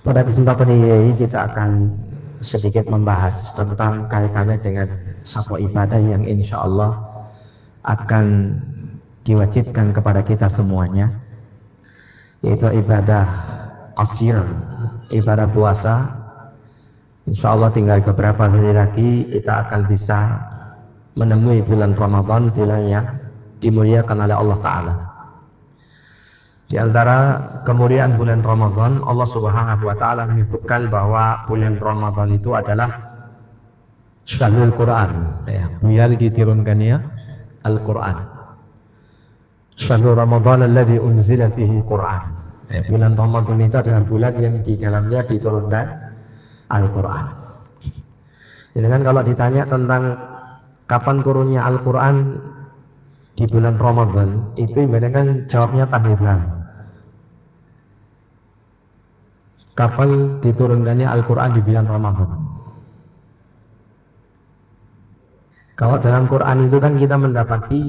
Pada kesempatan ini kita akan sedikit membahas tentang kaitannya dengan satu ibadah yang insya Allah akan diwajibkan kepada kita semuanya, yaitu ibadah asyir, ibadah puasa. Insya Allah tinggal beberapa hari lagi kita akan bisa menemui bulan Ramadan, bulan yang dimuliakan oleh Allah Ta'ala. Di antara kemuliaan bulan Ramadan, Allah Subhanahu wa Ta'ala menyebutkan bahwa bulan Ramadan itu adalah syahrul Quran, bulan diturunkannya Al-Quran. Syahrul Ramadan alladzi unzila fihi Quran. Bulan Ramadan itu adalah bulan yang di dalamnya diturunkan Al-Quran. Jadi kan kalau ditanya tentang kapan turunnya Al-Quran di bulan Ramadan, itu ibaratnya kan jawabnya tandiblang. Kapan diturunkannya Al-Quran di bulan Ramadan? Kalau dalam Quran itu kan kita mendapati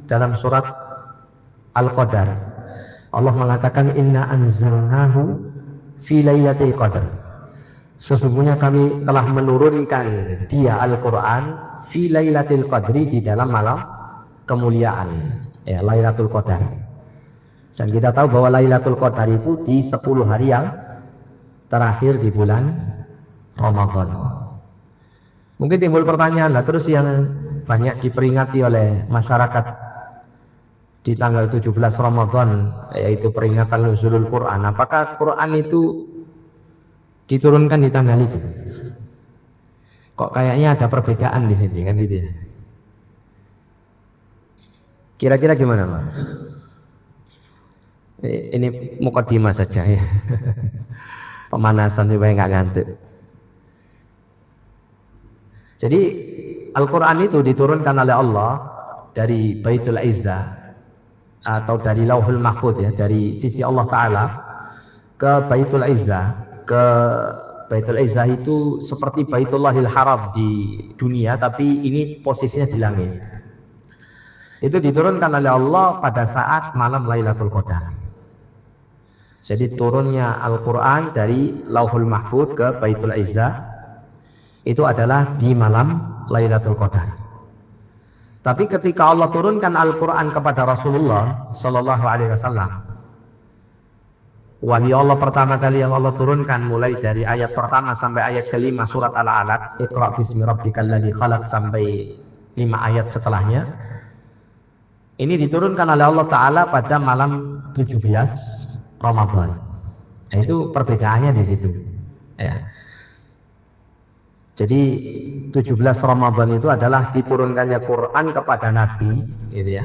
dalam surat Al-Qadar, Allah mengatakan inna anzalnahu fi lailatul qadar. Sesungguhnya kami telah menurunkan dia Al-Quran fi lailatul qadri, di dalam malam kemuliaan, ya, Lailatul Qadar. Dan kita tahu bahwa Lailatul Qadar itu di 10 hari yang terakhir di bulan Ramadan. Mungkin timbul pertanyaan lah, terus yang banyak diperingati oleh masyarakat di tanggal 17 Ramadan, yaitu peringatan nuzulul Quran, apakah Quran itu diturunkan di tanggal itu? Kok kayaknya ada perbedaan di sini kan gitu ya? Kira-kira gimana, Pak? Ini mukadimah saja ya. Pemanasan supaya nggak ngantuk. Jadi Al-Quran itu diturunkan oleh Allah dari Baitul Izzah atau dari Lauhul Mahfud, ya, dari sisi Allah Ta'ala ke Baitul Izzah. Ke Baitul Izzah itu seperti Baitullahil Haram di dunia, tapi ini posisinya di langit. Itu diturunkan oleh Allah pada saat malam Lailatul Qadar. Jadi turunnya Al-Quran dari Lauhul Mahfud ke Baitul Izzah itu adalah di malam Lailatul Qadar. Tapi ketika Allah turunkan Al-Quran kepada Rasulullah Sallallahu Alaihi Wasallam, wahyu Allah pertama kali yang Allah turunkan mulai dari ayat pertama sampai ayat kelima surat Al-Alaq, Iqra bismi rabbikal ladzi khalaq, sampai 5 ayat setelahnya, ini diturunkan oleh Allah Ta'ala pada malam 17 Ramadan. Nah, itu perbedaannya di situ, ya. Jadi 17 Ramadan itu adalah diturunkannya Quran kepada Nabi, gitu ya.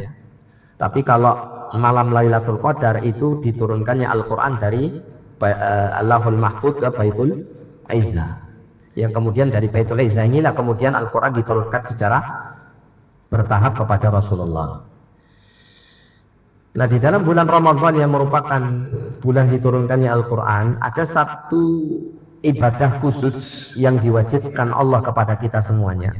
Tapi kalau malam Lailatul Qadar itu diturunkannya Al-Quran dari Allahul Mahfud ke Baitul Izzah. Yang kemudian dari Baitul Izzah inilah kemudian Al-Quran diturunkan secara bertahap kepada Rasulullah. Nah, di dalam bulan Ramadan yang merupakan bulan diturunkannya Al-Quran, ada satu ibadah khusus yang diwajibkan Allah kepada kita semuanya.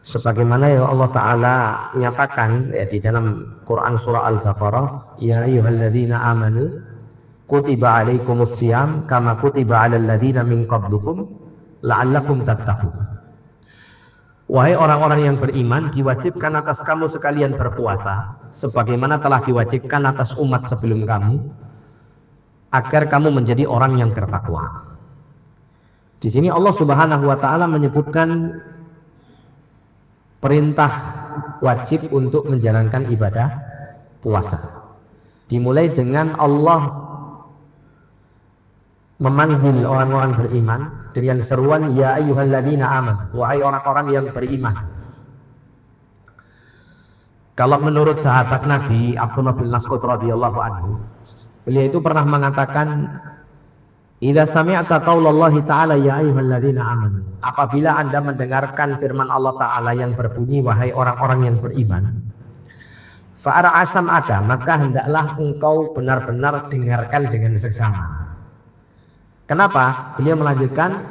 Sebagaimana yang Allah Ta'ala nyatakan, ya, di dalam Quran surah Al-Baqarah, ya ayyuhalladzina amanu kutiba alaikumus siyam kama kutiba alal ladzina min qablikum la'allakum tattaqun. Wahai orang-orang yang beriman, diwajibkan atas kamu sekalian berpuasa sebagaimana telah diwajibkan atas umat sebelum kamu, agar kamu menjadi orang yang bertakwa. Di sini Allah Subhanahu wa Ta'ala menyebutkan perintah wajib untuk menjalankan ibadah puasa. Dimulai dengan Allah memanggil orang-orang beriman dengan seruan ya ayyuhalladzina amanu, wahai orang-orang yang beriman. Kalau menurut sahabat Nabi Abdullah bin Mas'ud radhiyallahu anhu, beliau itu pernah mengatakan, idza sami'ta qaulallahi ta'ala ya ayyuhalladzina amanu, apabila Anda mendengarkan firman Allah Ta'ala yang berbunyi wahai orang-orang yang beriman, fa'ara asam ada, maka hendaklah engkau benar-benar dengarkan dengan seksama. Kenapa? Beliau melanjutkan,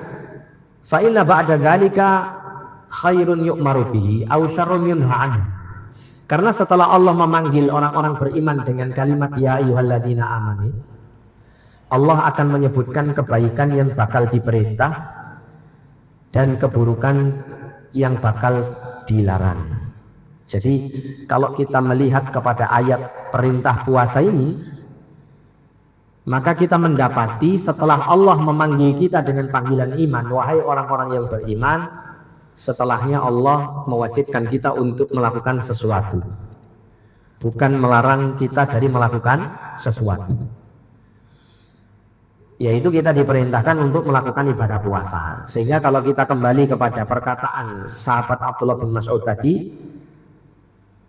fa inna ba'da dzalika khairun yu'maru bihi aw syarrun yunha anhu. Karena setelah Allah memanggil orang-orang beriman dengan kalimat ya ayyuhalladzina amanu, Allah akan menyebutkan kebaikan yang bakal diperintah dan keburukan yang bakal dilarang. Jadi kalau kita melihat kepada ayat perintah puasa ini, maka kita mendapati setelah Allah memanggil kita dengan panggilan iman, wahai orang-orang yang beriman, setelahnya Allah mewajibkan kita untuk melakukan sesuatu, bukan melarang kita dari melakukan sesuatu. Yaitu kita diperintahkan untuk melakukan ibadah puasa. Sehingga kalau kita kembali kepada perkataan sahabat Abdullah bin Mas'ud tadi,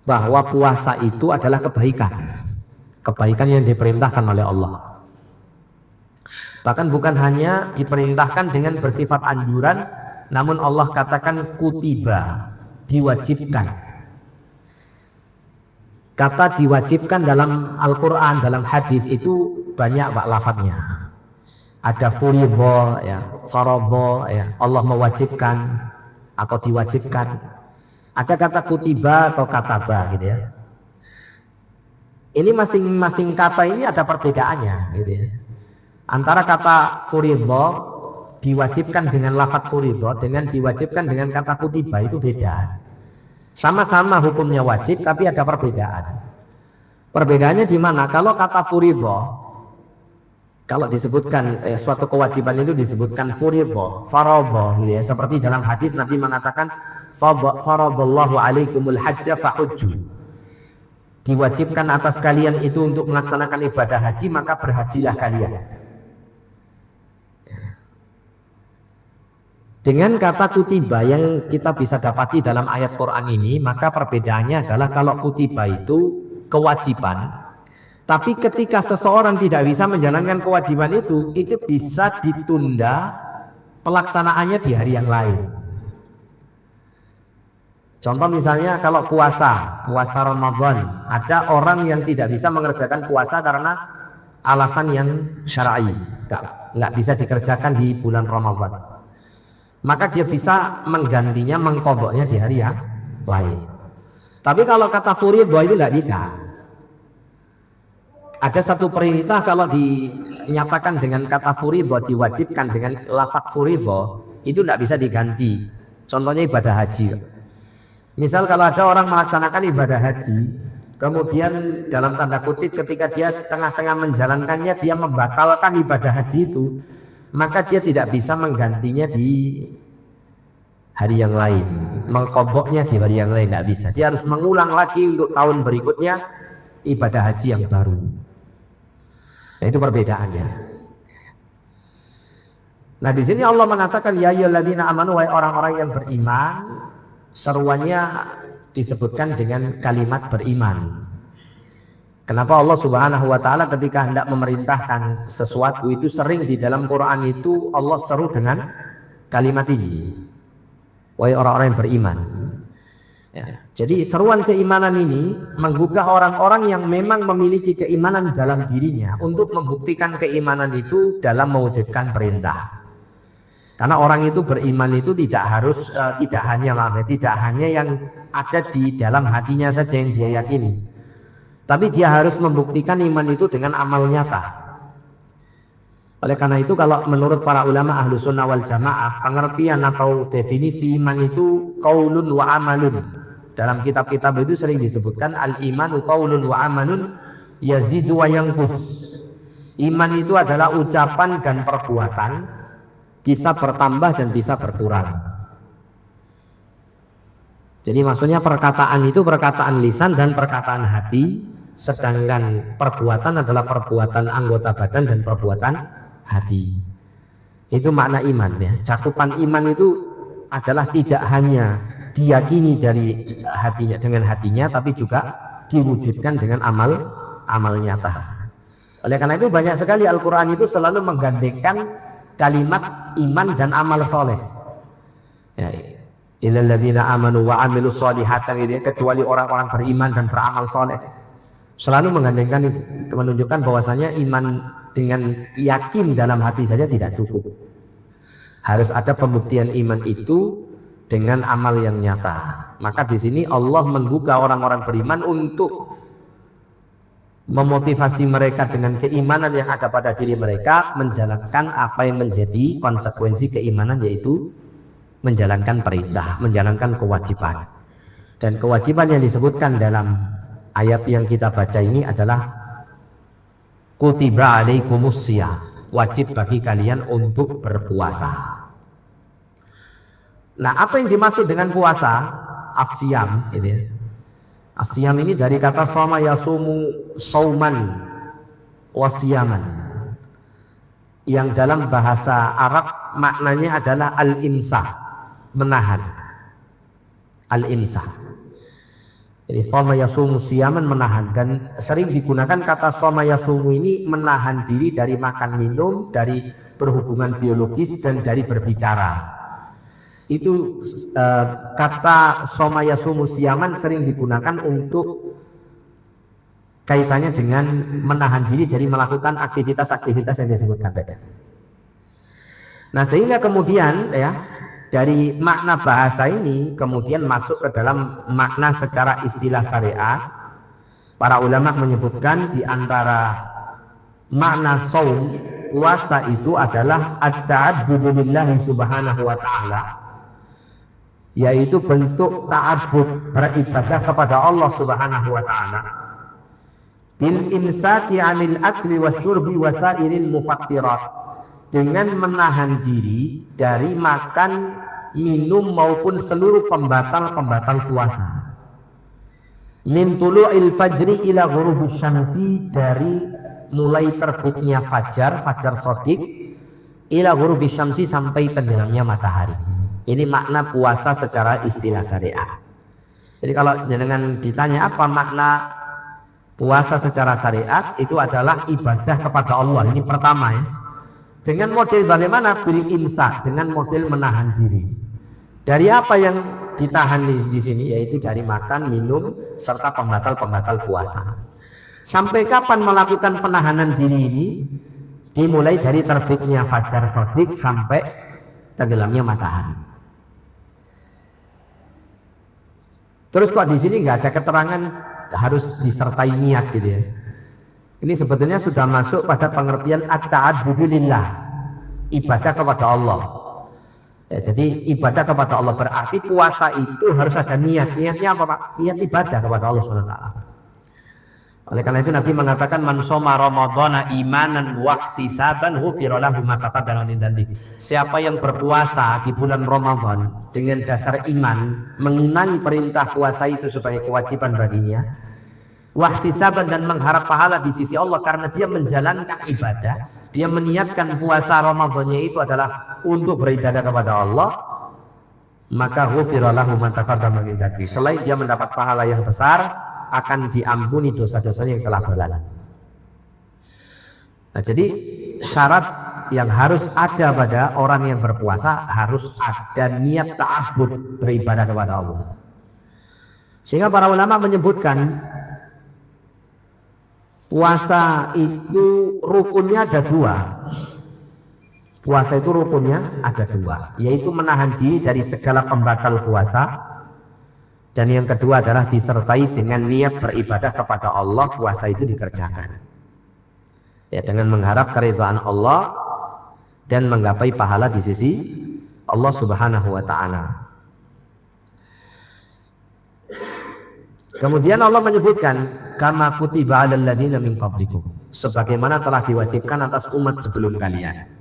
bahwa puasa itu adalah kebaikan yang diperintahkan oleh Allah. Bahkan bukan hanya diperintahkan dengan bersifat anjuran, namun Allah katakan kutiba, diwajibkan. Kata diwajibkan dalam Al-Quran, dalam hadis itu banyak lafadznya. Ada furidho, ya, farodho, ya, Allah mewajibkan atau diwajibkan. Ada kata kutiba atau kataba, gitu ya. Ini masing-masing kata ini ada perbedaannya, gitu ya. Antara kata furidho diwajibkan dengan lafadz furidho dengan diwajibkan dengan kata kutiba itu beda. Sama-sama hukumnya wajib, tapi ada perbedaan. Perbedaannya di mana? Kalau kata furidho, kalau disebutkan suatu kewajiban itu disebutkan furidho, faradho, gitu ya. Seperti dalam hadis Nabi mengatakan faradallahu alaikumul hajja fahujju. Diwajibkan atas kalian itu untuk melaksanakan ibadah haji, maka berhajilah kalian. Dengan kata kutiba yang kita bisa dapati dalam ayat Quran ini, maka perbedaannya adalah kalau kutiba itu kewajiban, tapi ketika seseorang tidak bisa menjalankan kewajiban itu bisa ditunda pelaksanaannya di hari yang lain. Contoh misalnya kalau puasa Ramadan, ada orang yang tidak bisa mengerjakan puasa karena alasan yang syar'i, nggak bisa dikerjakan di bulan Ramadan. Maka dia bisa menggantinya, mengqadha'nya di hari yang lain. Tapi kalau kata furidho itu nggak bisa. Ada satu perintah kalau dinyatakan dengan kata furidho, diwajibkan dengan lafadz furidho, itu tidak bisa diganti. Contohnya ibadah haji. Misal kalau ada orang melaksanakan ibadah haji, kemudian dalam tanda kutip ketika dia tengah-tengah menjalankannya dia membatalkan ibadah haji itu, maka dia tidak bisa menggantinya di hari yang lain, mengqadha'nya di hari yang lain, tidak bisa. Dia harus mengulang lagi untuk tahun berikutnya ibadah haji yang baru. Nah, itu perbedaannya. Nah, di sini Allah mengatakan ya ayyuhalladzina amanu, wahai orang-orang yang beriman. Seruannya disebutkan dengan kalimat beriman. Kenapa Allah Subhanahu wa taala ketika hendak memerintahkan sesuatu itu sering di dalam Quran itu Allah seru dengan kalimat ini. Wahai orang-orang yang beriman. Ya. Jadi seruan keimanan ini menggugah orang-orang yang memang memiliki keimanan dalam dirinya untuk membuktikan keimanan itu dalam mewujudkan perintah. Karena orang itu beriman itu tidak harus tidak hanya yang ada di dalam hatinya saja yang dia yakini, tapi dia harus membuktikan iman itu dengan amal nyata. Oleh karena itu kalau menurut para ulama ahlu sunnah wal jamaah, pengertian atau definisi iman itu qaulun wa amalun. Dalam kitab-kitab itu sering disebutkan al-imanu qaulun wa amalun yazidu wa yanqus. Iman itu adalah ucapan dan perbuatan, bisa bertambah dan bisa berkurang. Jadi maksudnya perkataan itu perkataan lisan dan perkataan hati, sedangkan perbuatan adalah perbuatan anggota badan dan perbuatan hati. Itu makna iman ya. Cakupan iman itu adalah tidak hanya diyakini dari hatinya dengan hatinya, tapi juga diwujudkan dengan amal nyata. Oleh karena itu banyak sekali Al-Quran itu selalu menggandengkan kalimat iman dan amal soleh. Ya, illal ladzina amanu wa amilus solihati, kecuali orang-orang beriman dan beramal soleh. Selalu menggandengkan itu, menunjukkan bahwasanya iman dengan yakin dalam hati saja tidak cukup. Harus ada pembuktian iman itu dengan amal yang nyata. Maka di sini Allah menggugah orang-orang beriman untuk memotivasi mereka dengan keimanan yang ada pada diri mereka menjalankan apa yang menjadi konsekuensi keimanan, yaitu menjalankan perintah, menjalankan kewajiban. Dan kewajiban yang disebutkan dalam ayat yang kita baca ini adalah kutiba alaikumus syiyam, wajib bagi kalian untuk berpuasa. Nah, apa yang dimaksud dengan puasa? Asyam ini. Asyam ini dari kata shoma yasumu sauman wasiyaman, yang dalam bahasa Arab maknanya adalah al-imsak, menahan. Al-imsak. Jadi shoma yasumu siyaman, menahan, dan sering digunakan kata shoma yasumu ini menahan diri dari makan minum, dari berhubungan biologis, dan dari berbicara. Itu kata shoma yasumu siyaman sering digunakan untuk kaitannya dengan menahan diri dari melakukan aktivitas-aktivitas yang disebutkan tadi. Nah, sehingga kemudian ya dari makna bahasa ini kemudian masuk ke dalam makna secara istilah syariat. Para ulama menyebutkan di antara makna saum, puasa itu adalah at-ta'abbudu lillahi subhanahu wa ta'ala, yaitu bentuk ta'abbud, beribadah kepada Allah subhanahu wa ta'ala, bil imsaki 'anil akli wasyurbi wasairil mufattirat, dengan menahan diri dari makan, minum maupun seluruh pembatal-pembatal puasa. Min tulu'il fajri ila ghurubus syamsi, dari mulai terbitnya fajar shadiq, ila ghurubis syamsi, sampai tenggelamnya matahari. Ini makna puasa secara istilah syariat. Jadi kalau dengan ditanya apa makna puasa secara syariat, itu adalah ibadah kepada Allah. Ini pertama ya. Dengan model bagaimana? Bil imsak, dengan model menahan diri. Dari apa yang ditahan di sini? Yaitu dari makan, minum, serta pembatal-pembatal puasa. Sampai kapan melakukan penahanan diri ini? Dimulai dari terbitnya fajar shadiq sampai tenggelamnya matahari. Terus kok di sini nggak ada keterangan harus disertai niat gitu ya? Ini sebetulnya sudah masuk pada pengertian at-ta'abbudu lillah, ibadah kepada Allah. Ya, jadi ibadah kepada Allah berarti puasa itu harus ada niat. Niatnya apa, Pak? Niat ibadah kepada Allah SWT. Oleh karena itu Nabi mengatakan man shoma ramadhana imanan wa ihtisaban ghufira lahu ma taqaddama min dhanbi. Siapa yang berpuasa di bulan Ramadan dengan dasar iman, mengimani perintah puasa itu sebagai kewajiban baginya, wa ihtisaban, dan mengharap pahala di sisi Allah karena dia menjalankan ibadah, dia meniatkan puasa Ramadannya itu adalah untuk beribadah kepada Allah, maka ghufira lahu ma taqaddama min dhanbi. Selain dia mendapat pahala yang besar, akan diampuni dosa-dosanya yang telah berlalu. Nah, jadi syarat yang harus ada pada orang yang berpuasa, harus ada niat ta'abbud, beribadah kepada Allah. Sehingga para ulama menyebutkan puasa itu rukunnya ada dua. Puasa itu rukunnya ada dua, yaitu menahan diri dari segala pembatal puasa, dan yang kedua adalah disertai dengan niat beribadah kepada Allah. Puasa itu dikerjakan ya dengan mengharap keridhaan Allah dan menggapai pahala di sisi Allah Subhanahu wa ta'ala. Kemudian Allah menyebutkan kama kutiba 'alal ladzina min qablikum, sebagaimana telah diwajibkan atas umat sebelum kalian.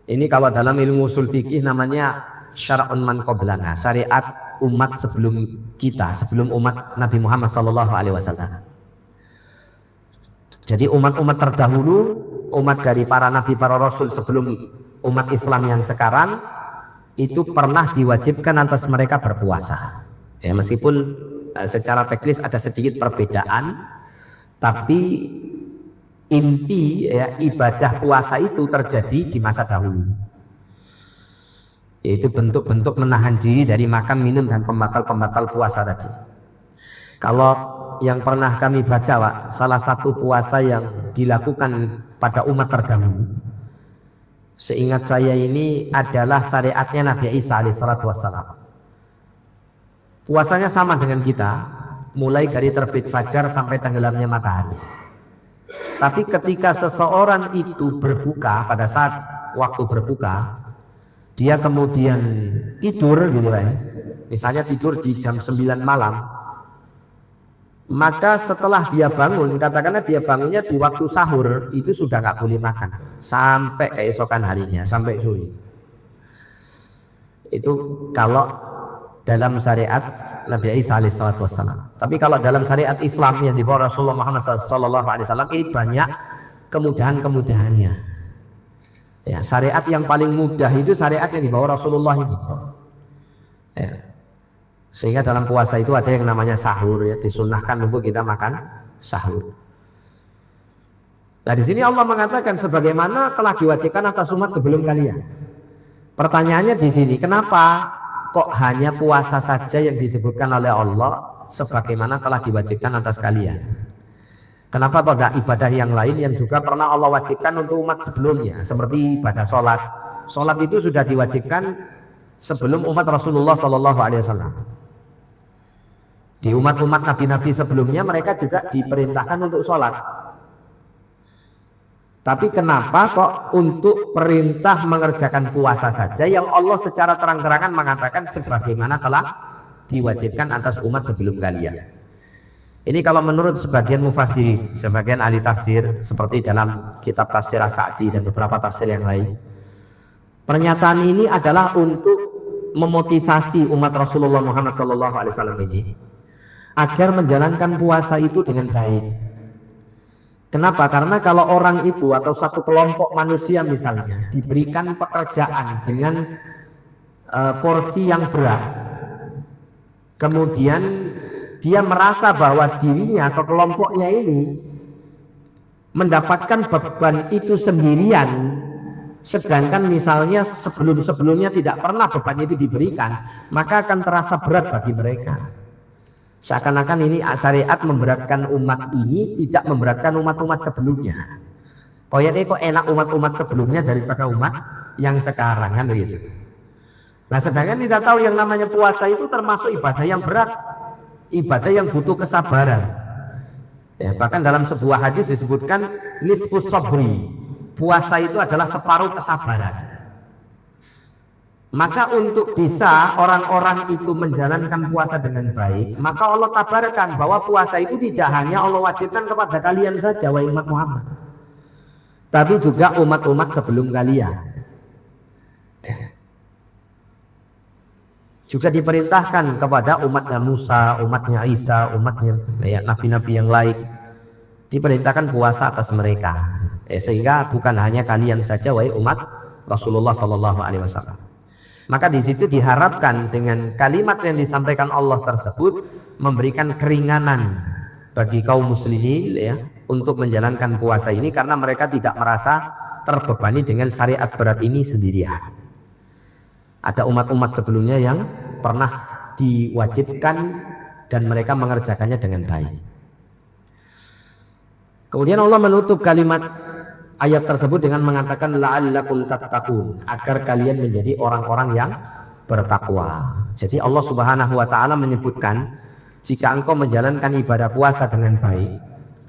Ini kalau dalam ilmu usul fikih namanya syar'un man qablana, syariat umat sebelum kita, sebelum umat Nabi Muhammad SAW. Jadi umat-umat terdahulu, umat dari para nabi, para rasul sebelum umat Islam yang sekarang, itu pernah diwajibkan atas mereka berpuasa. Ya, meskipun secara teknis ada sedikit perbedaan, tapi inti ya, ibadah puasa itu terjadi di masa dahulu, yaitu bentuk-bentuk menahan diri dari makan, minum, dan pembatal-pembatal puasa tadi. Kalau yang pernah kami baca, Pak, salah satu puasa yang dilakukan pada umat terdahulu, seingat saya ini adalah syariatnya Nabi Isa alaihissalatu wassalam. Puasanya sama dengan kita, mulai dari terbit fajar sampai tenggelamnya matahari. Tapi ketika seseorang itu berbuka, pada saat waktu berbuka, dia kemudian tidur gitu ya. Misalnya tidur di jam 9 malam, maka setelah dia bangun, katakanlah dia bangunnya di waktu sahur, itu sudah nggak boleh makan sampai keesokan harinya, sampai sore. Itu kalau dalam syariat Nabi Isa alaihissalam. Tapi kalau dalam syariat Islam yang dibawa Rasulullah Muhammad SAW, ini banyak kemudahan-kemudahannya. Ya, syariat yang paling mudah itu syariat yang dibawa Rasulullah ini. Ya. Sehingga dalam puasa itu ada yang namanya sahur, ya, disunnahkan untuk kita makan sahur. Nah, di sini Allah mengatakan sebagaimana telah diwajibkan atas umat sebelum kalian. Pertanyaannya di sini, kenapa kok hanya puasa saja yang disebutkan oleh Allah sebagaimana telah diwajibkan atas kalian? Kenapa kok tidak ibadah yang lain yang juga pernah Allah wajibkan untuk umat sebelumnya, seperti ibadah sholat? Sholat itu sudah diwajibkan sebelum umat Rasulullah SAW. Di umat-umat nabi-nabi sebelumnya mereka juga diperintahkan untuk sholat. Tapi kenapa kok untuk perintah mengerjakan puasa saja yang Allah secara terang-terangan mengatakan sebagaimana telah diwajibkan atas umat sebelum kalian? Ini kalau menurut sebagian mufassir, sebagian ahli tafsir seperti dalam kitab tafsir As-Sa'di dan beberapa tafsir yang lain, pernyataan ini adalah untuk memotivasi umat Rasulullah Muhammad SAW ini agar menjalankan puasa itu dengan baik. Kenapa? Karena kalau orang itu atau satu kelompok manusia misalnya diberikan pekerjaan dengan porsi yang berat, kemudian dia merasa bahwa dirinya atau kelompoknya ini mendapatkan beban itu sendirian, sedangkan misalnya sebelum-sebelumnya tidak pernah beban itu diberikan, maka akan terasa berat bagi mereka. Seakan-akan ini syariat memberatkan umat ini tidak memberatkan umat-umat sebelumnya. Kayaknya kok enak umat-umat sebelumnya daripada umat yang sekarang, kan begitu. Nah, sedangkan kita tahu yang namanya puasa itu termasuk ibadah yang berat, ibadah yang butuh kesabaran. Ya, bahkan dalam sebuah hadis disebutkan nisfus sabri, puasa itu adalah separuh kesabaran. Maka untuk bisa orang-orang itu menjalankan puasa dengan baik, maka Allah kabarkan bahwa puasa itu tidak hanya Allah wajibkan kepada kalian saja, wahai umat Muhammad, tapi juga umat-umat sebelum kalian. Juga diperintahkan kepada umatnya Musa, umatnya Isa, umatnya nabi-nabi yang lain, diperintahkan puasa atas mereka. Sehingga bukan hanya kalian saja, wahai umat Rasulullah SAW. Maka di situ diharapkan dengan kalimat yang disampaikan Allah tersebut memberikan keringanan bagi kaum muslimin, ya, untuk menjalankan puasa ini karena mereka tidak merasa terbebani dengan syariat berat ini sendirian. Ada umat-umat sebelumnya yang pernah diwajibkan dan mereka mengerjakannya dengan baik. Kemudian Allah menutup kalimat ayat tersebut dengan mengatakan la'allakum tattaqun, agar kalian menjadi orang-orang yang bertakwa. Jadi Allah Subhanahu wa taala menyebutkan jika engkau menjalankan ibadah puasa dengan baik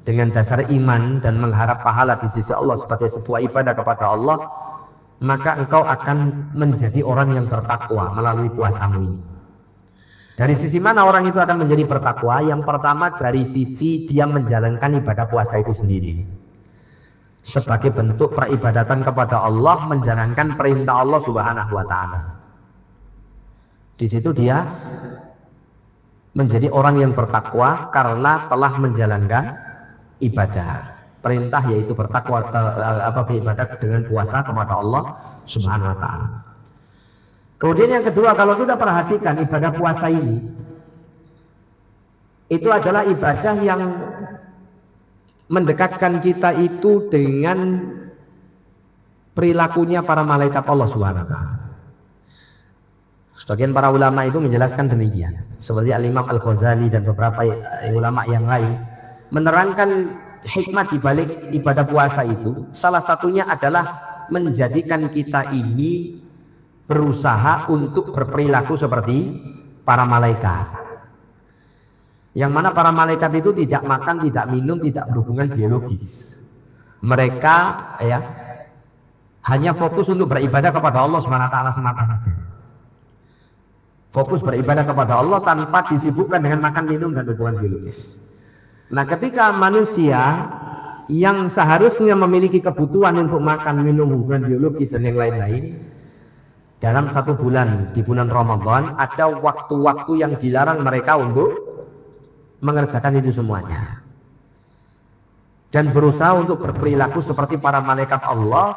dengan dasar iman dan mengharap pahala di sisi Allah sebagai sebuah ibadah kepada Allah, maka engkau akan menjadi orang yang bertakwa melalui puasamu ini. Dari sisi mana orang itu akan menjadi bertakwa? Yang pertama dari sisi dia menjalankan ibadah puasa itu sendiri sebagai bentuk peribadatan kepada Allah, menjalankan perintah Allah Subhanahu wa taala. Di situ dia menjadi orang yang bertakwa karena telah menjalankan ibadah. Perintah yaitu bertakwa, beribadah dengan puasa kepada Allah Subhanahu wa taala. Kemudian yang kedua, kalau kita perhatikan ibadah puasa ini, itu adalah ibadah yang mendekatkan kita itu dengan perilakunya para malaikat Allah Subhanahu wa taala. Sebagian para ulama itu menjelaskan demikian, seperti Al-Imam Al-Ghazali dan beberapa ulama yang lain menerangkan hikmah di balik ibadah puasa itu. Salah satunya adalah menjadikan kita ini berusaha untuk berperilaku seperti para malaikat. Yang mana para malaikat itu tidak makan, tidak minum, tidak berhubungan biologis. Mereka ya hanya fokus untuk beribadah kepada Allah SWT semata saja. Fokus beribadah kepada Allah tanpa disibukkan dengan makan, minum, dan hubungan biologis. Nah, ketika manusia yang seharusnya memiliki kebutuhan untuk makan, minum, hubungan biologis dan yang lain-lain, dalam satu bulan, di bulan Ramadan, ada waktu-waktu yang dilarang mereka untuk mengerjakan itu semuanya, dan berusaha untuk berperilaku seperti para malaikat Allah,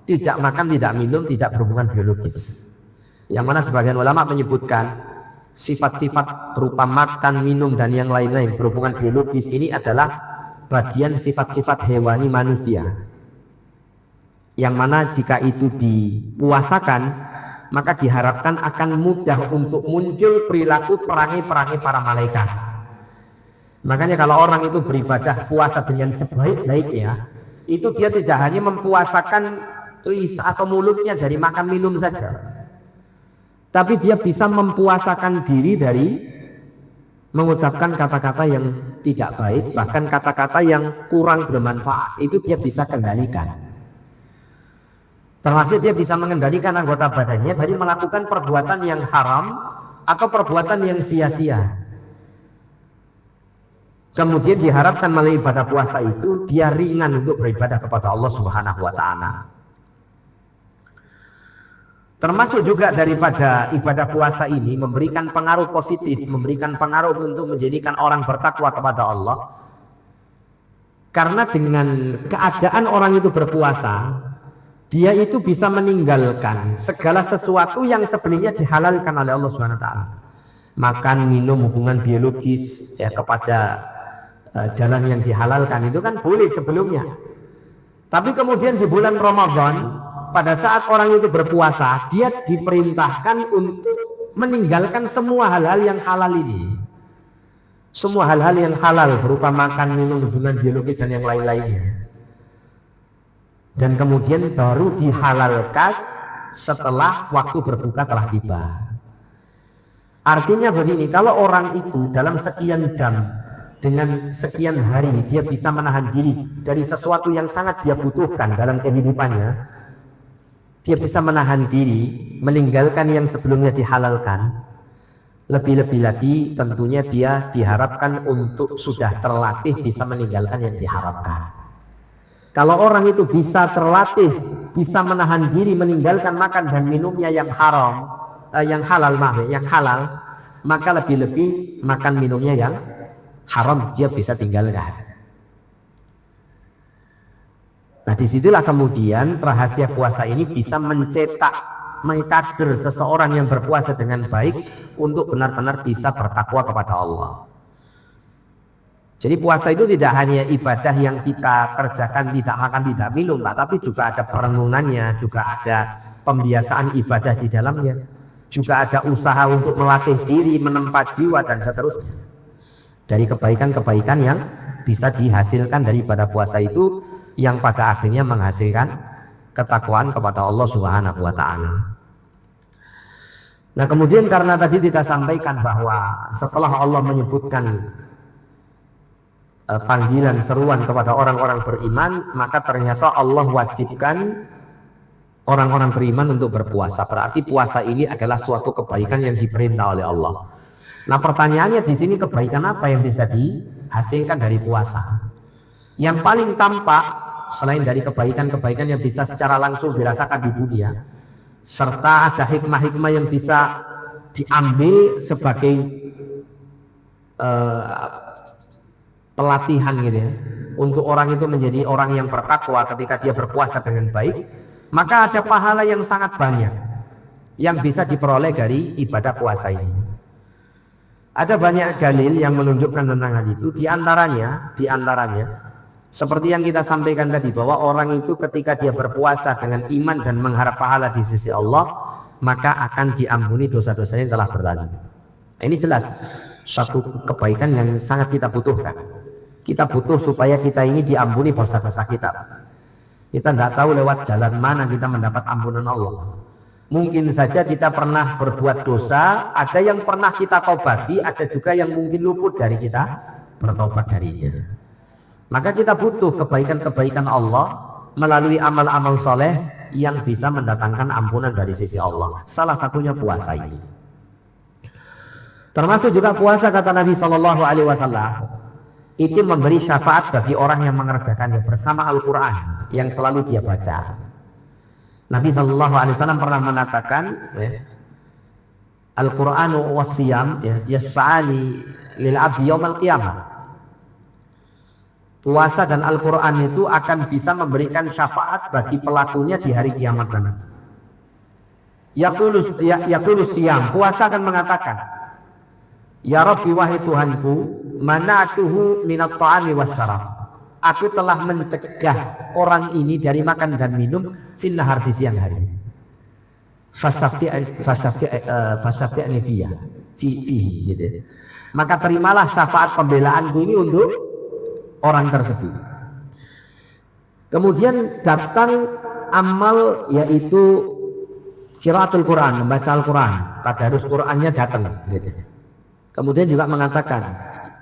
tidak makan, tidak minum, tidak berhubungan biologis. Yang mana sebagian ulama menyebutkan sifat-sifat berupa makan, minum, dan yang lain-lain berhubungan biologis ini adalah bagian sifat-sifat hewani manusia, yang mana jika itu dipuasakan maka diharapkan akan mudah untuk muncul perilaku perangi-perangi para malaikat. Makanya kalau orang itu beribadah puasa dengan sebaik-baiknya, itu dia tidak hanya mempuasakan lisan atau mulutnya dari makan minum saja, tapi dia bisa mempuasakan diri dari mengucapkan kata-kata yang tidak baik, bahkan kata-kata yang kurang bermanfaat, itu dia bisa kendalikan. Termasuk dia bisa mengendalikan anggota badannya dari melakukan perbuatan yang haram atau perbuatan yang sia-sia. Kemudian diharapkan melalui ibadah puasa itu dia ringan untuk beribadah kepada Allah Subhanahu wa Ta'ala. Termasuk juga daripada ibadah puasa ini memberikan pengaruh positif, memberikan pengaruh untuk menjadikan orang bertakwa kepada Allah. Karena dengan keadaan orang itu berpuasa, dia itu bisa meninggalkan segala sesuatu yang sebelumnya dihalalkan oleh Allah Subhanahu wa Ta'ala. Makan, minum, hubungan biologis ya, kepada jalan yang dihalalkan itu kan boleh sebelumnya. Tapi kemudian di bulan Ramadan, pada saat orang itu berpuasa, dia diperintahkan untuk meninggalkan semua hal-hal yang halal ini. Semua hal-hal yang halal berupa makan, minum, hubungan biologis dan yang lain-lainnya. Dan kemudian baru dihalalkan setelah waktu berbuka telah tiba. Artinya begini, kalau orang itu dalam sekian jam dengan sekian hari dia bisa menahan diri dari sesuatu yang sangat dia butuhkan dalam kehidupannya, dia bisa menahan diri meninggalkan yang sebelumnya dihalalkan, lebih-lebih lagi tentunya dia diharapkan untuk sudah terlatih bisa meninggalkan yang diharapkan. Kalau orang itu bisa terlatih, bisa menahan diri meninggalkan makan dan minumnya yang haram, yang halal, maka lebih-lebih makan minumnya yang haram dia bisa tinggalkan. Nah, disitulah kemudian rahasia puasa ini bisa mencetak, mengkader seseorang yang berpuasa dengan baik untuk benar-benar bisa bertakwa kepada Allah. Jadi puasa itu tidak hanya ibadah yang kita kerjakan tidak makan tidak minum, tapi juga ada perenungannya, juga ada pembiasaan ibadah di dalamnya, juga ada usaha untuk melatih diri, menempa jiwa dan seterusnya. Dari kebaikan-kebaikan yang bisa dihasilkan dari ibadah puasa itu, yang pada akhirnya menghasilkan ketakwaan kepada Allah Subhanahu wa Ta'ala. Nah, kemudian karena tadi kita sampaikan bahwa setelah Allah menyebutkan panggilan seruan kepada orang-orang beriman, maka ternyata Allah wajibkan orang-orang beriman untuk berpuasa. Berarti puasa ini adalah suatu kebaikan yang diperintah oleh Allah. Nah, pertanyaannya di sini, kebaikan apa yang bisa dihasilkan dari puasa? Yang paling tampak selain dari kebaikan-kebaikan yang bisa secara langsung dirasakan di dunia, serta ada hikmah-hikmah yang bisa diambil sebagai pelatihan gitu ya, untuk orang itu menjadi orang yang bertakwa ketika dia berpuasa dengan baik, maka ada pahala yang sangat banyak yang bisa diperoleh dari ibadah puasa ini. Ada banyak dalil yang menunjukkan tentang hal itu. Di antaranya seperti yang kita sampaikan tadi, bahwa orang itu ketika dia berpuasa dengan iman dan mengharap pahala di sisi Allah, maka akan diampuni dosa-dosanya yang telah berlalu. Ini jelas satu kebaikan yang sangat kita butuhkan. Kita butuh supaya kita ini diampuni dosa-dosa kita. Kita tidak tahu lewat jalan mana kita mendapat ampunan Allah. Mungkin saja kita pernah berbuat dosa, ada yang pernah kita tobati, ada juga yang mungkin luput dari kita bertobat darinya. Maka kita butuh kebaikan-kebaikan Allah melalui amal-amal soleh yang bisa mendatangkan ampunan dari sisi Allah. Salah satunya puasa ini. Termasuk juga puasa, kata Nabi Shallallahu Alaihi Wasallam, itu memberi syafaat bagi orang yang mengerjakannya bersama Al-Quran yang selalu dia baca. Nabi Shallallahu Alaihi Wasallam pernah mengatakan, Al-Quranu wassiyam yas'ali lil abdi yaumal qiyamah. Puasa dan Al-Quran itu akan bisa memberikan syafaat bagi pelakunya di hari kiamat nanti. Yaqulus siyam, puasa akan mengatakan, ya Rabbi, wahai Tuhanku, mana'atuhu minat ta'ami wasyarab. Aku telah mencegah orang ini dari makan dan minum fil nahar, di siang hari. Fasyafi'ni fihi, gitu. Maka terimalah syafaat pembelaanku ini untuk orang tersebut. Kemudian datang amal, yaitu qiraatul Quran, membaca Al-Quran, tadarus Qurannya datang, gitu. Kemudian juga mengatakan,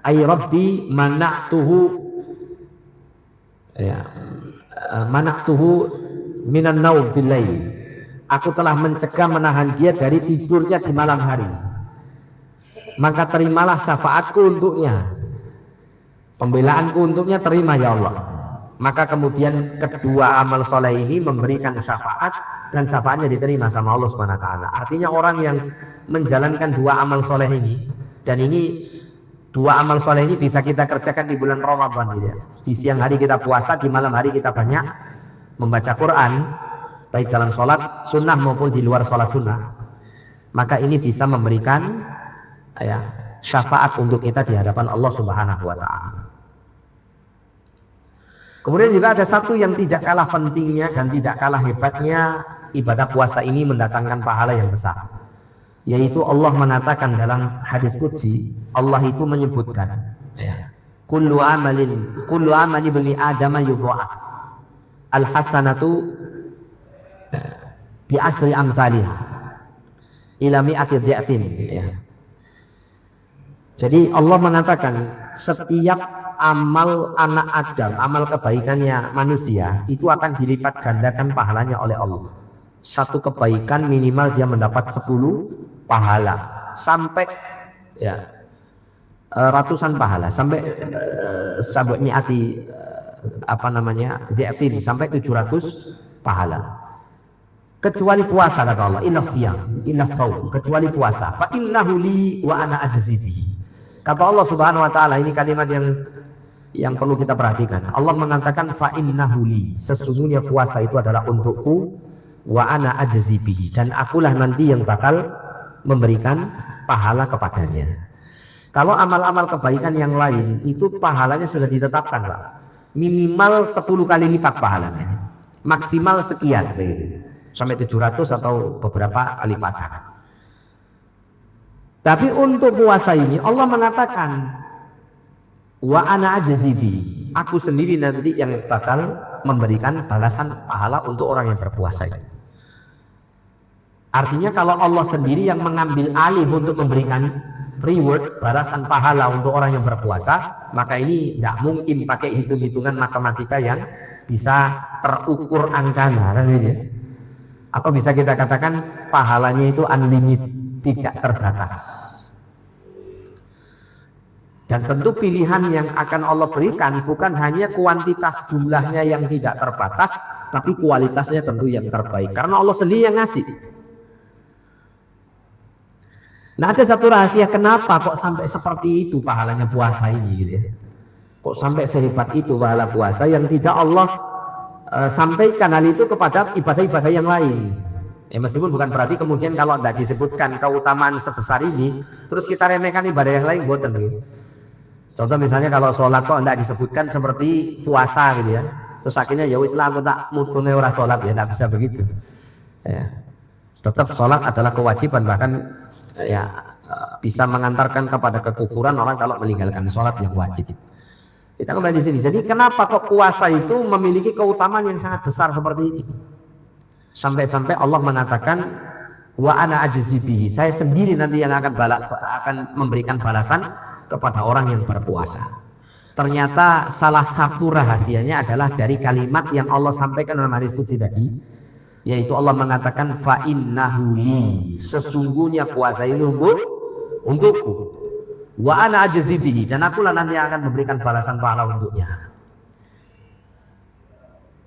ay Rabbi mana'tuhu minan naum fil lail. Aku telah mencegah, menahan dia dari tidurnya di malam hari. Maka terimalah syafaatku untuknya, pembelaanku untuknya, terima ya Allah. Maka kemudian kedua amal soleh ini memberikan syafaat, dan syafaatnya diterima sama Allah Subhanahu wa taala. Artinya orang yang menjalankan dua amal soleh ini, dan ini dua amal soleh ini bisa kita kerjakan di bulan Ramadan, gitu ya. Di siang hari kita puasa, di malam hari kita banyak membaca Quran, baik dalam sholat sunnah maupun di luar sholat sunnah. Maka ini bisa memberikan syafaat untuk kita di hadapan Allah Subhanahu wa taala. Kemudian juga ada satu yang tidak kalah pentingnya dan tidak kalah hebatnya, ibadah puasa ini mendatangkan pahala yang besar, yaitu Allah mengatakan dalam hadis qudsi, Allah itu menyebutkan, kullu amali bani adama yudha'af al hasanatu bi asri amsalih ila mi'ati dhi'fin. Jadi Allah mengatakan setiap amal anak Adam, amal kebaikannya manusia, itu akan dilipat gandakan pahalanya oleh Allah. Satu kebaikan minimal dia mendapat 10 pahala, sampai ratusan pahala, sampai mi'ati dhi'fin, sampai 700 pahala. Kecuali puasa, kata Allah, inna siyam, inna saum, kecuali puasa, fa innahu li wa ana ajzibi. Kata Allah Subhanahu wa taala, ini kalimat yang perlu kita perhatikan. Allah mengatakan fa innahu li, sesungguhnya puasa itu adalah untukku, wa ana ajzibi, dan akulah nanti yang bakal memberikan pahala kepadanya. Kalau amal-amal kebaikan yang lain itu pahalanya sudah ditetapkan, Pak. Minimal 10 kali lipat pahalanya, maksimal sekian, sampai 700 atau beberapa kali lipat. Tapi untuk puasa ini Allah mengatakan wa ana ajzibi, aku sendiri nanti yang bakal memberikan balasan pahala untuk orang yang berpuasa ini. Artinya kalau Allah sendiri yang mengambil alih untuk memberikan reward, balasan pahala untuk orang yang berpuasa, maka ini tidak mungkin pakai hitung-hitungan matematika yang bisa terukur angkanya, atau bisa kita katakan pahalanya itu unlimited, tidak terbatas. Dan tentu pilihan yang akan Allah berikan bukan hanya kuantitas jumlahnya yang tidak terbatas, tapi kualitasnya tentu yang terbaik, karena Allah sendiri yang ngasih. Nah, ada satu rahasia kenapa kok sampai seperti itu pahalanya puasa ini, gitu ya. Kok sampai sehebat itu pahala puasa yang tidak Allah sampaikan hal itu kepada ibadah-ibadah yang lain. Meskipun bukan berarti kemudian kalau tidak disebutkan keutamaan sebesar ini, terus kita remehkan ibadah yang lain, boten, gitu. Contoh misalnya kalau sholat kok tidak disebutkan seperti puasa, gitu ya. Terus akhirnya ya wis lah aku tak mutune ora sholat, ya tidak bisa begitu. Tetap sholat adalah kewajiban, bahkan bisa mengantarkan kepada kekufuran orang kalau meninggalkan sholat yang wajib. Kita kembali di sini. Jadi kenapa kok puasa itu memiliki keutamaan yang sangat besar seperti ini? Sampai-sampai Allah mengatakan wa ana ajzi bihi, saya sendiri nanti yang akan memberikan balasan kepada orang yang berpuasa. Ternyata salah satu rahasianya adalah dari kalimat yang Allah sampaikan dalam hadis qudsi tadi, yaitu Allah mengatakan fa innahu li, sesungguhnya puasa itu untukku, wa ana ajzi bihi, dan akulah nanti yang akan memberikan balasan pahala untuknya.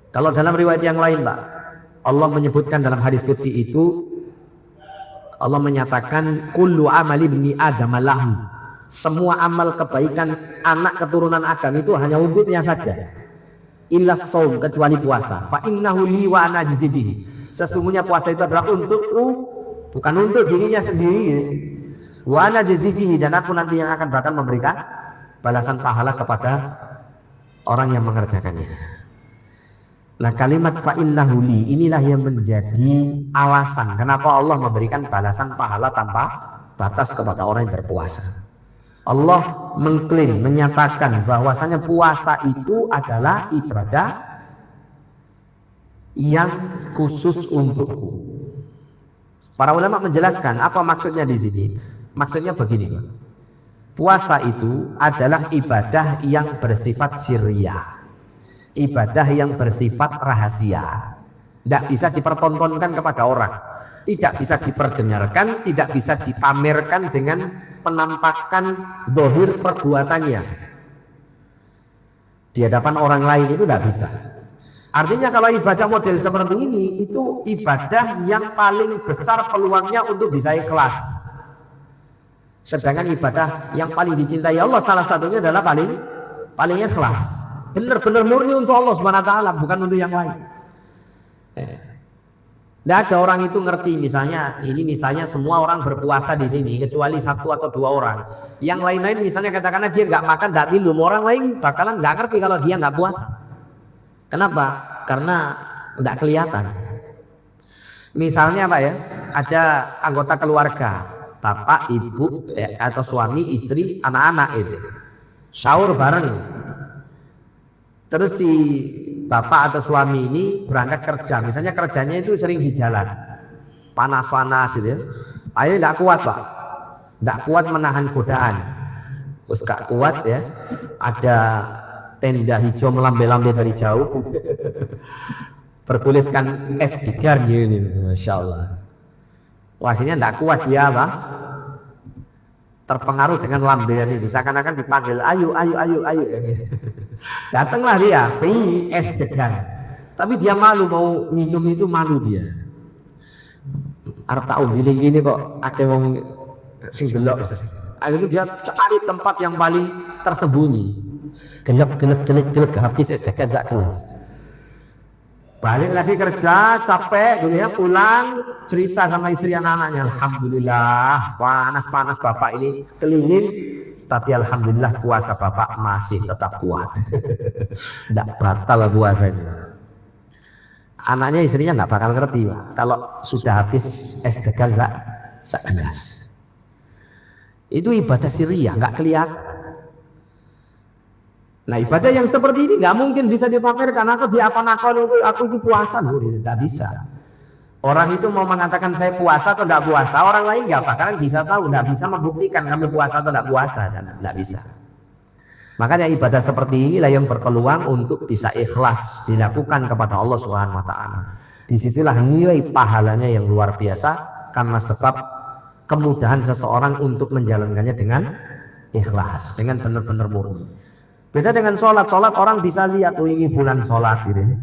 Kalau dalam riwayat yang lain, Pak, Allah menyebutkan dalam hadis qudsi itu, Allah menyatakan kullu amali ibni adam lahu, semua amal kebaikan anak keturunan Adam itu hanya untuknya saja, illa shaum, kecuali puasa. Fa innahu li wa ana ajzi bihi, sesungguhnya puasa itu adalah untukku, bukan untuk dirinya sendiri. Wa ana ajzi bihi, dan aku nanti yang akan bahkan memberikan balasan pahala kepada orang yang mengerjakannya. Nah, kalimat fa innahu li inilah yang menjadi alasan kenapa Allah memberikan balasan pahala tanpa batas kepada orang yang berpuasa. Allah mengklaim, menyatakan bahwasanya puasa itu adalah ibadah yang khusus untukku. Para ulama menjelaskan apa maksudnya di sini. Maksudnya begini, Pak. Puasa itu adalah ibadah yang bersifat sirriyah, ibadah yang bersifat rahasia, tidak bisa dipertontonkan kepada orang, tidak bisa diperdengarkan, tidak bisa dipamerkan dengan penampakan zahir perbuatannya di hadapan orang lain, itu tidak bisa. Artinya kalau ibadah model seperti ini, itu ibadah yang paling besar peluangnya untuk bisa ikhlas. Sedangkan ibadah yang paling dicintai Allah salah satunya adalah paling ikhlas, benar-benar murni untuk Allah Subhanahu wa taala, bukan untuk yang lain. Tidak ada orang itu ngerti, misalnya semua orang berpuasa di sini kecuali 1 atau 2 orang. Yang lain-lain misalnya katakanlah dia nggak makan, nggak minum, orang lain bakalan nggak ngerti kalau dia nggak puasa. Kenapa? Karena nggak kelihatan. Misalnya Pak ya, ada anggota keluarga, bapak, ibu, atau suami, istri, anak-anak itu sahur bareng. Terus si bapak atau suami ini berangkat kerja, misalnya kerjanya itu sering di jalan, panas-panas gitu ya. Akhirnya tidak kuat Pak, tidak kuat menahan godaan. Terus gak kuat ya, ada tenda hijau melambai-lambai dari jauh, bertuliskan es digar gini, Masya Allah. Wahnya tidak kuat ya Pak, terpengaruh dengan lambaian itu, seakan-akan dipanggil ayo. Datanglah dia, pengen es degan, tapi dia malu mau minum, itu malu dia. Arep tak gini kok akeh wong sing delok. Akhirnya dia cari tempat yang paling tersembunyi. Gelap habis es degan sak gelas. Balik lagi kerja, capek dulu ya, pulang cerita sama istri anak-anaknya, alhamdulillah panas bapak ini keliling, tapi alhamdulillah puasa bapak masih tetap kuat. Tidak batal puasanya. Anaknya, istrinya nggak bakal ngerti Pak, kalau sudah habis es degan nggak segelas. Itu ibadah sirriyah, nggak kelihatan. Nah, ibadah yang seperti ini nggak mungkin bisa dipamerkan, aku itu puasa, nggak bisa. Orang itu mau mengatakan saya puasa atau tidak puasa, orang lain nggak bakalan bisa tahu, nggak bisa membuktikan kamu puasa atau tidak puasa, dan nggak bisa. Makanya ibadah seperti inilah yang berpeluang untuk bisa ikhlas dilakukan kepada Allah Subhanahu wa taala. Disitulah nilai pahalanya yang luar biasa, karena sebab kemudahan seseorang untuk menjalankannya dengan ikhlas, dengan benar-benar murni. Beda dengan sholat orang bisa lihat, oh ini bulan sholat gitu.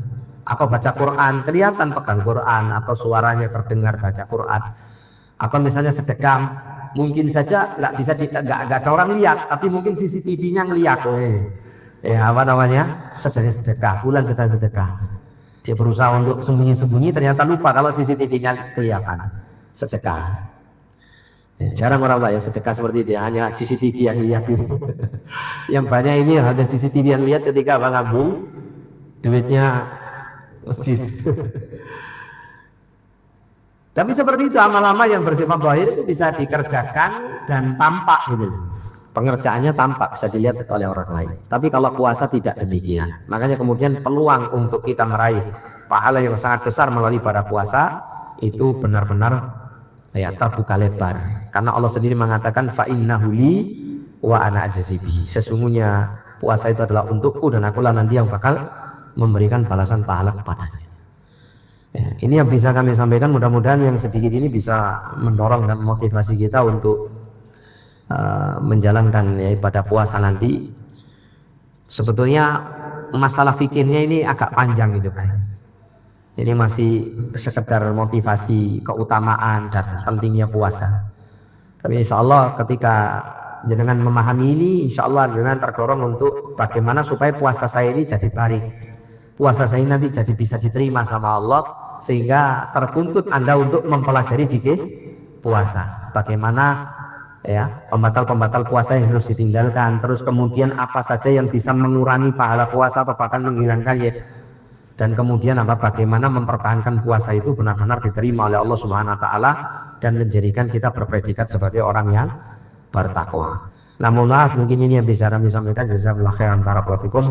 Atau baca Quran, kelihatan pegang Quran, atau suaranya terdengar baca Quran. Atau misalnya sedekah, mungkin saja nggak bisa nggak ada orang lihat, tapi mungkin CCTV-nya ngeliat, sedekah, bulan sedang sedekah. Dia berusaha untuk sembunyi-sembunyi, ternyata lupa kalau CCTV-nya kelihatan sedekah. Jarang orang Pak ya sedekah seperti itu, hanya CCTV yang lihat. Yang banyak ini ada CCTV yang lihat ketika Bang Abu duitnya masjid. Tapi seperti itu, amal-amal yang bersifat zahir itu bisa dikerjakan dan tampak gitu. Pengerjaannya tampak, bisa dilihat oleh orang lain. Tapi kalau puasa tidak demikian. Makanya kemudian peluang untuk kita meraih pahala yang sangat besar melalui ibadah puasa itu benar-benar ya terbuka lebar. Karena Allah sendiri mengatakan fa innahu li wa ana ajzi bihi. Sesungguhnya puasa itu adalah untukku dan akulah nanti yang bakal memberikan balasan pahala kepadanya. Ya, ini yang bisa kami sampaikan, mudah-mudahan yang sedikit ini bisa mendorong dan motivasi kita untuk menjalankan ya, ibadah puasa nanti. Sebetulnya masalah fikirnya ini agak panjang gitu kan. Ini masih sekedar motivasi keutamaan dan pentingnya puasa. Tapi insya Allah ketika dengan memahami ini, insya Allah dengan terdorong untuk bagaimana supaya puasa saya ini jadi baik. Puasa saya nanti jadi bisa diterima sama Allah, sehingga tertuntut Anda untuk mempelajari fikih puasa. Bagaimana ya pembatal-pembatal puasa yang harus ditinggalkan, terus kemudian apa saja yang bisa mengurangi pahala puasa atau bahkan menghilangkannya, dan kemudian bagaimana mempertahankan puasa itu benar-benar diterima oleh Allah Subhanahu wa taala dan menjadikan kita berpredikat sebagai orang yang bertakwa. Namun maaf, mungkin ini yang bisa kami sampaikan. Jazakallahu khairan barakallahu fikum.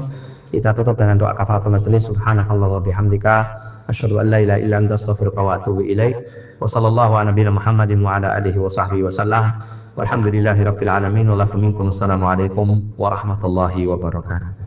Kita tutup dengan doa kafaratul majelis. Subhanakallah wa bihamdika asyhadu an la ilaha illa anta astaghfiruka wa atubu ilaik. Wa sallallahu ala nabiyina Muhammadin wa ala alihi wa sahbihi wa sallam. Walhamdulillahirabbil alamin wa la minkum. Assalamualaikum warahmatullahi wabarakatuh.